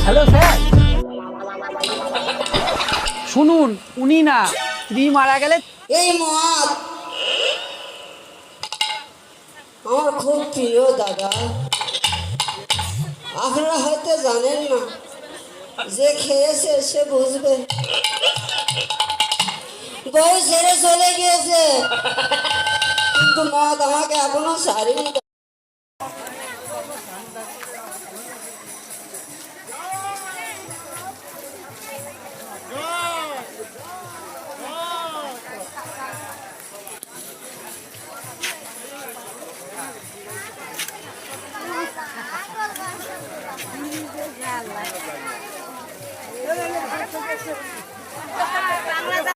Hello sir, শুনুন, উনি না, স্ত্রী মারা গেলে এই মদ আমার খুব প্রিয় দাদা। আপনারা হয়তো জানেন না, যে খেয়েছে সে বুঝবে। বউ ছেড়ে চলে গিয়েছে, কিন্তু মদ আমাকে এখনো ছাড়েনি।